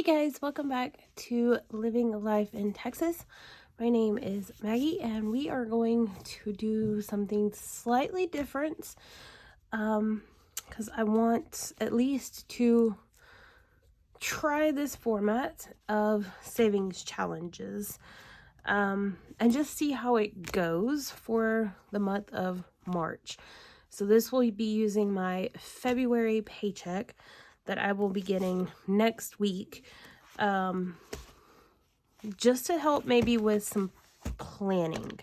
Hey guys, welcome back to Living Life in Texas. My name is Maggie and we are going to do something slightly different because I want at least to try this format of savings challenges and just see how it goes for the month of March. So this will be using my February paycheck that I will be getting next week, just to help maybe with some planning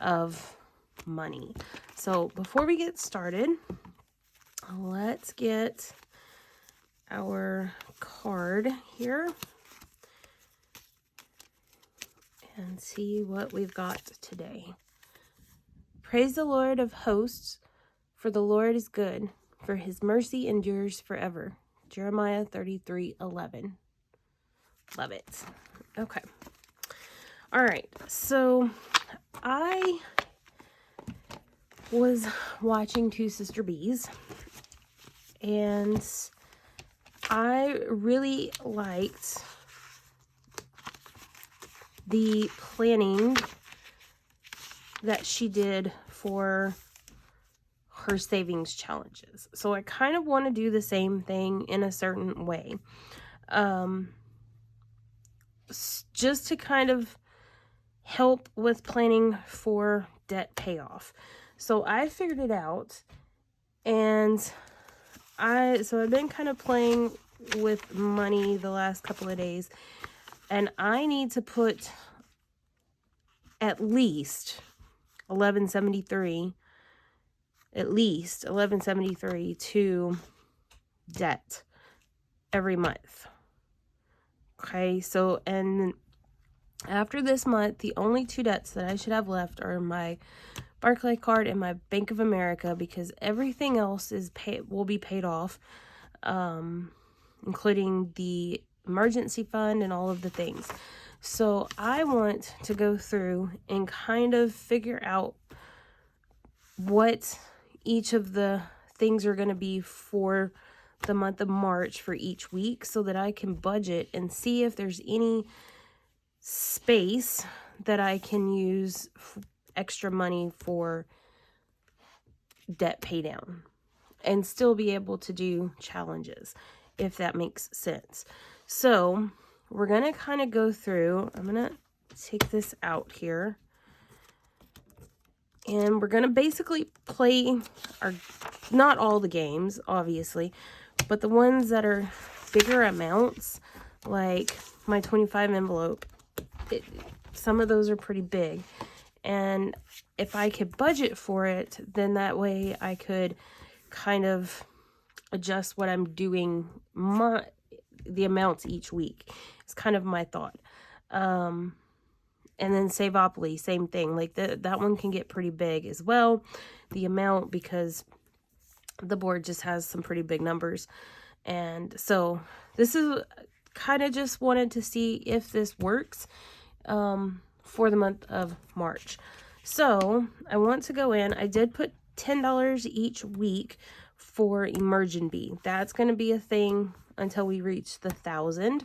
of money. So before we get started, let's get our card here and see what we've got today. Praise the Lord of hosts, for the Lord is good, for his mercy endures forever. Jeremiah 33:11. Love it. Okay. All right. So I was watching Two Sister Bees and I really liked the planning that she did for her savings challenges. So I kind of want to do the same thing in a certain way. Just to kind of help with planning for debt payoff. So I figured it out, and I've been kind of playing with money the last couple of days, and I need to put at least $11.73 to debt every month. Okay, so and after this month, the only two debts that I should have left are my Barclay card and my Bank of America, because everything else will be paid off, including the emergency fund and all of the things. So I want to go through and kind of figure out what each of the things are going to be for the month of March for each week, so that I can budget and see if there's any space that I can use extra money for debt pay down and still be able to do challenges, if that makes sense. So we're going to kind of go through. I'm going to take this out here. And we're going to basically play not all the games, obviously, but the ones that are bigger amounts, like my 25 envelope. Some of those are pretty big. And if I could budget for it, then that way I could kind of adjust what I'm doing, the amounts each week. It's kind of my thought. And then Savopoly, same thing. Like that one can get pretty big as well, the amount, because the board just has some pretty big numbers. And so this is kind of just wanted to see if this works for the month of March. So I want to go in. I did put $10 each week for emergency. That's going to be a thing until we reach the 1,000.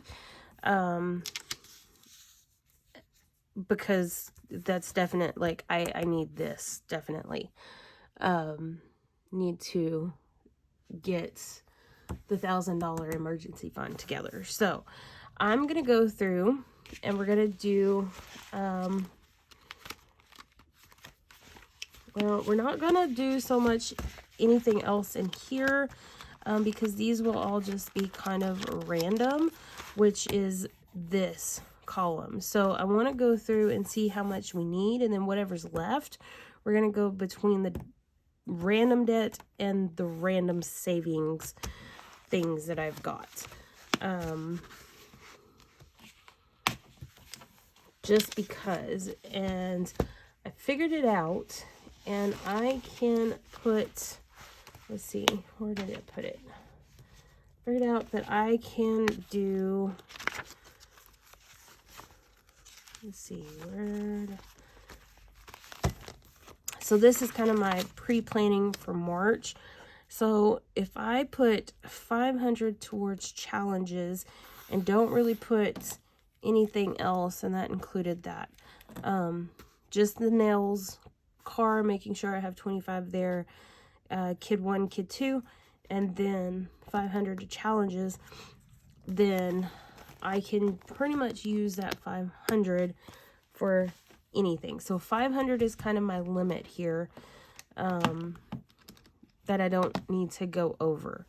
Because that's definite, like I need this, definitely need to get the $1,000 emergency fund together. So I'm gonna go through and we're gonna do well, we're not gonna do so much anything else in here, because these will all just be kind of random, which is this column. So I want to go through and see how much we need, and then whatever's left, we're going to go between the random debt and the random savings things that I've got. Just because, and I figured it out, and I can put, let's see, where did it put it? Figured out that I can do, let's see, so this is kind of my pre-planning for March. So if I put 500 towards challenges and don't really put anything else, and that included that. Just the nails, car, making sure I have 25 there, kid 1, kid 2, and then 500 to challenges. Then I can pretty much use that 500 for anything. So 500 is kind of my limit here, that I don't need to go over.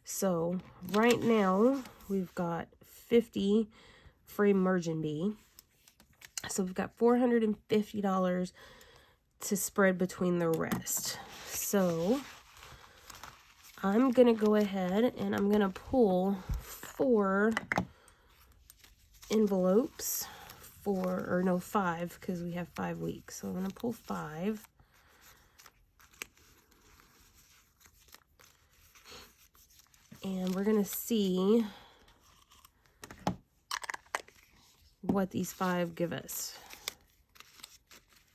So right now we've got 50 for Emergent Bee. So we've got $450 to spread between the rest. So I'm going to go ahead and I'm going to pull 4 envelopes or no, 5, because we have 5 weeks. So I'm going to pull 5. And we're going to see what these 5 give us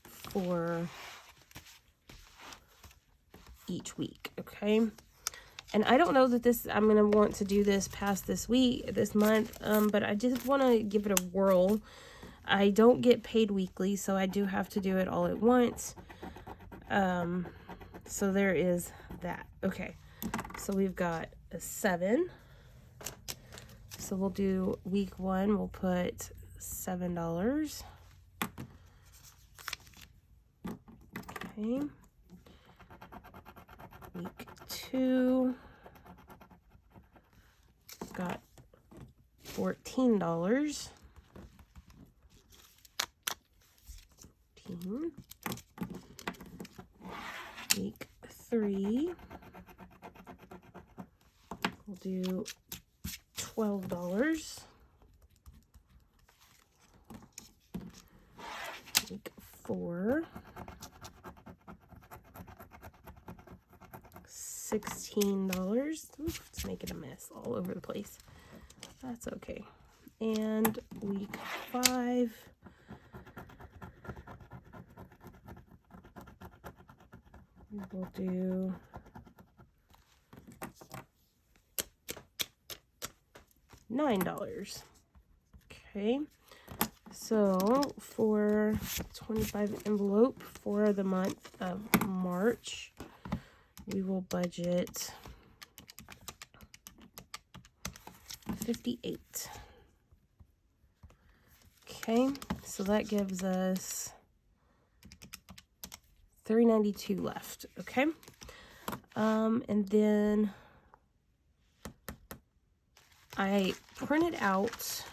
for each week, okay? And I don't know that I'm going to want to do this past this month, but I just want to give it a whirl. I don't get paid weekly, so I do have to do it all at once. So there is that. Okay, so we've got a 7. So we'll do week 1, we'll put $7. Okay. Week 2, got $14. Week 3, we'll do $12. Week 4, $16. Oof, it's making a mess all over the place. That's okay. And week 5, we'll do $9. Okay, so for 25 envelope for the month of March, we will budget $58. Okay, so that gives us $392 left. Okay, and then I printed out,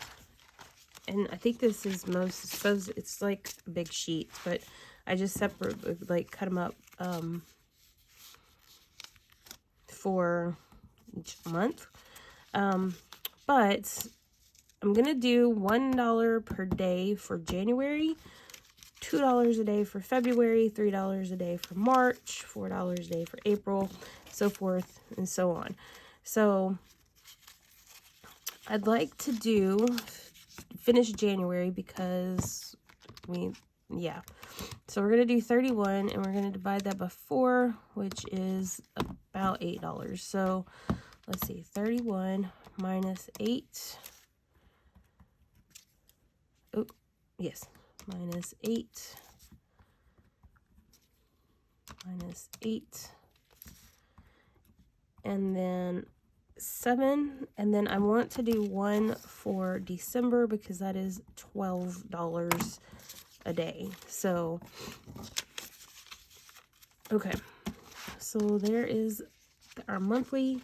and I think this is it's like a big sheet, but I just cut them up for each month. But I'm gonna do $1 per day for January, $2 a day for February, $3 a day for March, $4 a day for April, so forth and so on. So I'd like to finish January because so we're going to do 31 and we're going to divide that by 4, which is about $8. So let's see, 31 minus 8. Oh, yes, minus 8. Minus 8. And then 7, and then I want to do 1 for December because that is $12 a day. So okay, so there is our monthly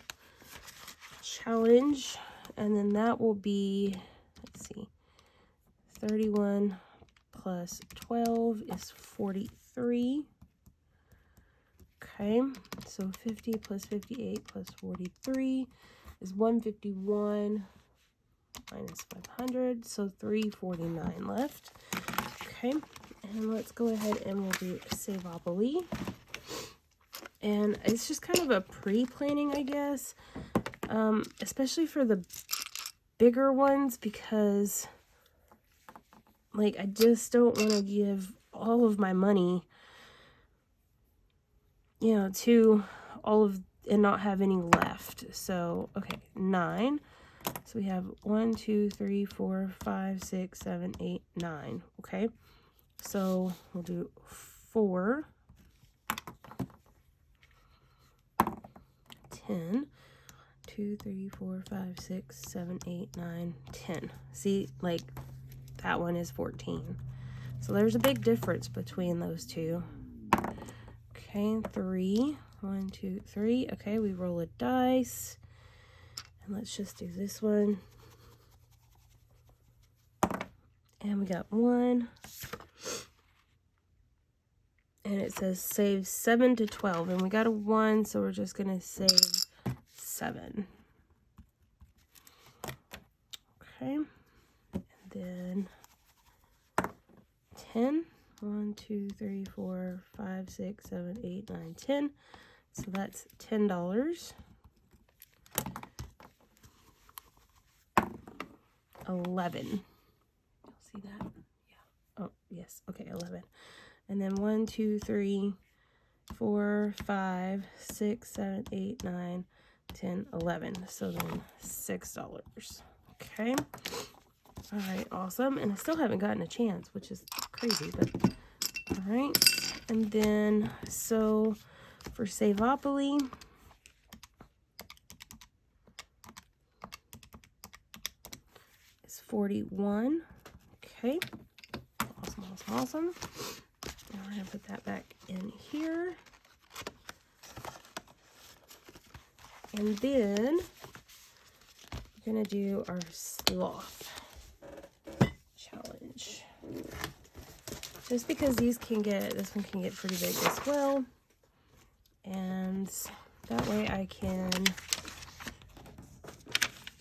challenge, and then that will be, let's see, 31 plus 12 is 43. Okay, so 50 plus 58 plus 43 is 151 minus 500, so 349 left. Okay, and let's go ahead and we'll do Savopoly. And it's just kind of a pre-planning, I guess, especially for the bigger ones, because like I just don't want to give all of my money, you know, to all of and not have any left. So okay, 9 So we have 1, 2, 3, 4, 5, 6, 7, 8, 9. Okay. So we'll do 4, 10, 2, 3, 4, 5, 6, 7, 8, 9, 10. See, like that one is 14. So there's a big difference between those two. Okay, 3, 1, 2, 3. Okay, we roll a dice. And let's just do this one. And we got 1. And it says save 7 to 12. And we got a 1, so we're just going to save 7. Okay. And then 10. 1, 2, 3, 4, 5, 6, 7, 8, 9, 10. So that's $10. 11. You'll see that? Yeah. Oh, yes. Okay, 11. And then 1, 2, 3, 4, 5, 6, 7, 8, 9, 10, 11. So then $6. Okay. All right, awesome. And I still haven't gotten a chance, which is crazy, but all right. And then, so for Savopoly, it's 41. Okay. Awesome, awesome, awesome. And we're going to put that back in here. And then we're going to do our sloth challenge. Just because this one can get pretty big as well. And that way I can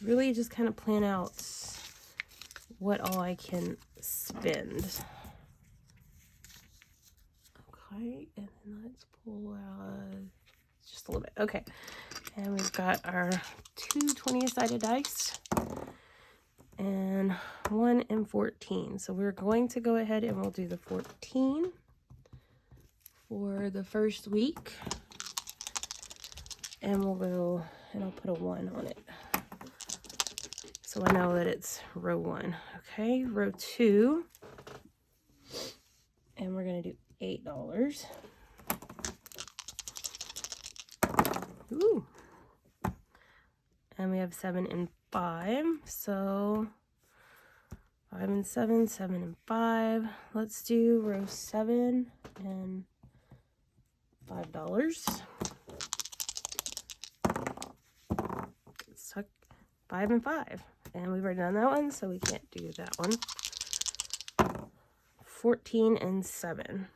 really just kind of plan out what all I can spend. Okay, and then let's pull out just a little bit. Okay, and we've got our 2 20-sided dice and 1 and 14. So we're going to go ahead and we'll do the 14 for the first week. And we'll go, and I'll put a 1 on it. So I know that it's row 1. Okay, row 2. And we're going to do $8. Ooh. And we have 7 and 5. So 5 and 7, 7 and 5. Let's do row 7 and $5. Suck 5 and 5. And we've already done that one, so we can't do that one. 14 and 7.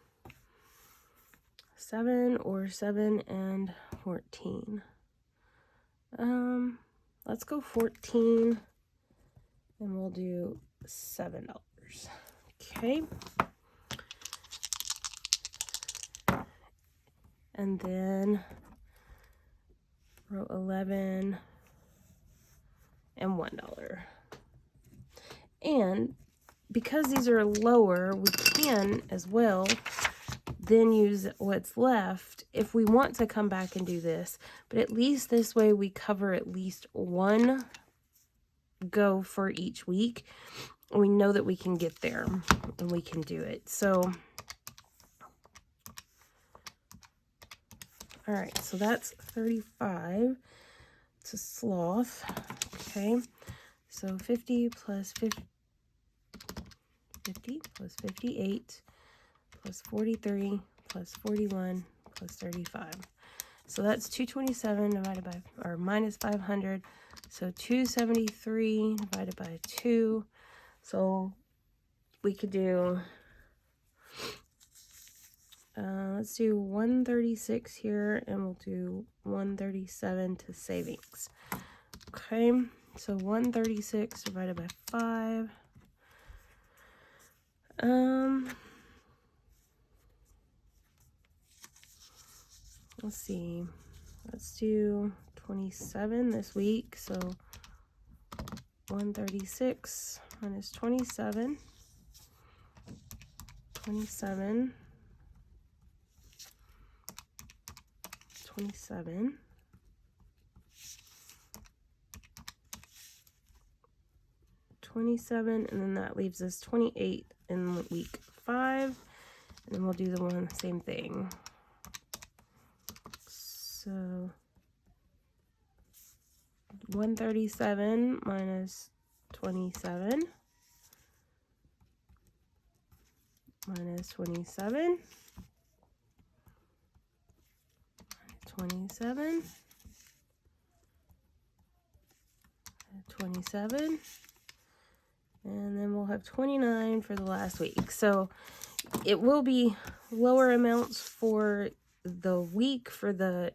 7 or 7 and 14. Let's go 14 and we'll do $7. Okay. And then row 11 and $1. And because these are lower, we can as well then use what's left if we want to come back and do this. But at least this way we cover at least one go for each week. We know that we can get there and we can do it. So, all right, so that's 35 to sloth. Okay, so 50 plus 50 plus 58 plus 43 plus 41 plus 35. So that's 227 divided by, or minus 500. So 273 divided by 2. So we could do, let's do 136 here, and we'll do 137 to savings. Okay, so 136 divided by 5. Let's see. Let's do 27 this week. So 136 minus 27. 27. 27. 27, and then that leaves us 28 in week 5. And then we'll do the same thing. So 137 minus 27 minus 27 27 27, and then we'll have 29 for the last week. So it will be lower amounts for the week for the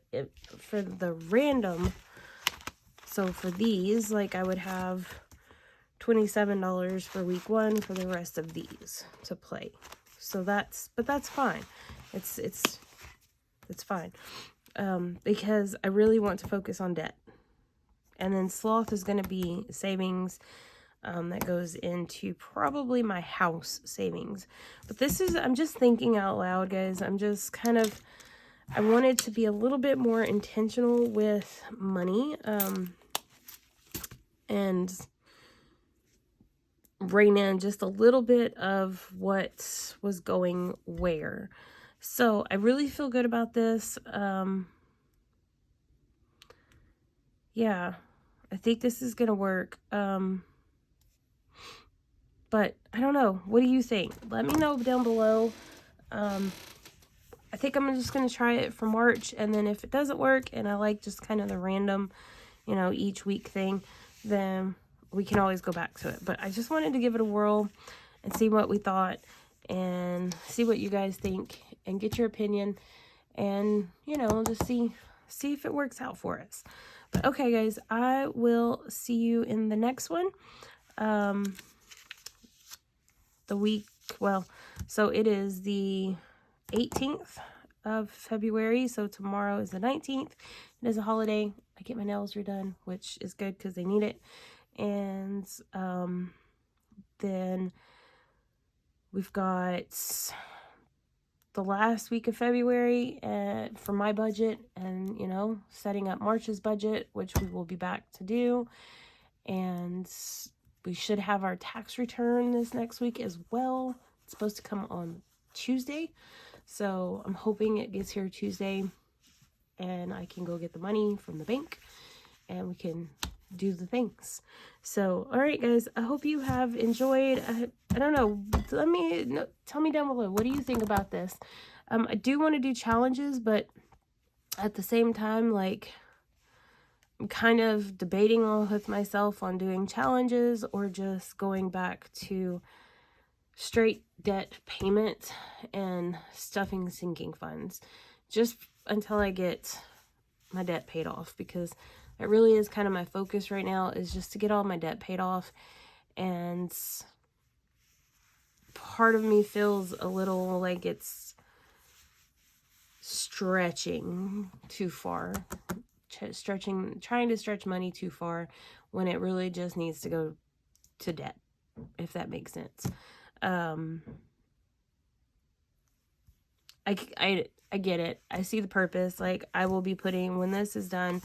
random. So for these, like, I would have $27 for week 1 for the rest of these to play. So that's fine. It's fine. Because I really want to focus on debt. And then sloth is going to be savings that goes into probably my house savings. But this is, I'm just thinking out loud, guys. I'm just kind of, I wanted to be a little bit more intentional with money. And rein in just a little bit of what was going where. So I really feel good about this. Yeah, I think this is going to work. But I don't know. What do you think? Let me know down below. I think I'm just going to try it for March. And then if it doesn't work and I like just kind of the random, you know, each week thing, then we can always go back to it. But I just wanted to give it a whirl and see what we thought and see what you guys think and get your opinion and, you know, just see if it works out for us. But okay, guys, I will see you in the next one. The week, well, so it is the 18th of February. So tomorrow is the 19th. It is a holiday. I get my nails redone, which is good because they need it. And then we've got the last week of February for my budget and, you know, setting up March's budget, which we will be back to do. And we should have our tax return this next week as well. It's supposed to come on Tuesday. So I'm hoping it gets here Tuesday and I can go get the money from the bank and we can do the things. So, all right, guys, I hope you have enjoyed. I don't know. Tell me down below. What do you think about this? I do want to do challenges, but at the same time, like, I'm kind of debating with myself on doing challenges or just going back to straight debt payment and stuffing sinking funds just until I get my debt paid off, because it really is kind of my focus right now, is just to get all my debt paid off. And part of me feels a little like it's stretching too far, trying to stretch money too far when it really just needs to go to debt, if that makes sense. I get it. I see the purpose. Like, I will be putting, when this is done,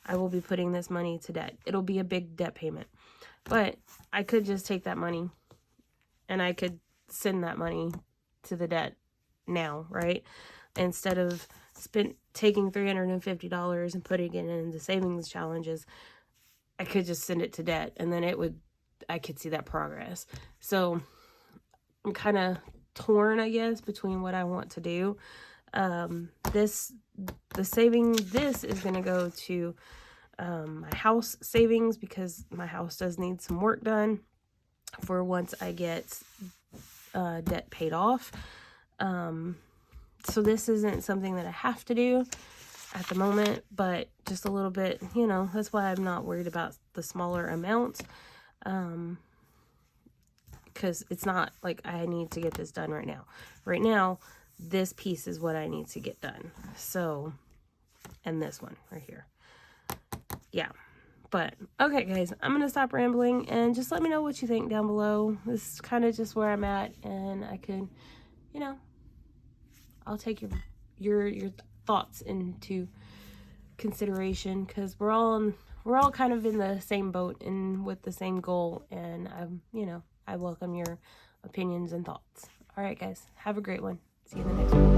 I will be putting this money to debt. It'll be a big debt payment. But I could just take that money and I could send that money to the debt now, right? Instead of taking $350 and putting it into savings challenges, I could just send it to debt, and then I could see that progress. So I'm kind of torn, I guess, between what I want to do. This is going to go to my house savings, because my house does need some work done for once I get debt paid off. So this isn't something that I have to do at the moment, but just a little bit, you know, that's why I'm not worried about the smaller amount. Because it's not like I need to get this done right now. Right now, this piece is what I need to get done. So, and this one right here. Yeah. But, okay, guys, I'm going to stop rambling and just let me know what you think down below. This is kind of just where I'm at, and I could, you know, I'll take your thoughts into consideration, because we're all kind of in the same boat and with the same goal, and you know, I welcome your opinions and thoughts. All right, guys, have a great one. See you in the next one.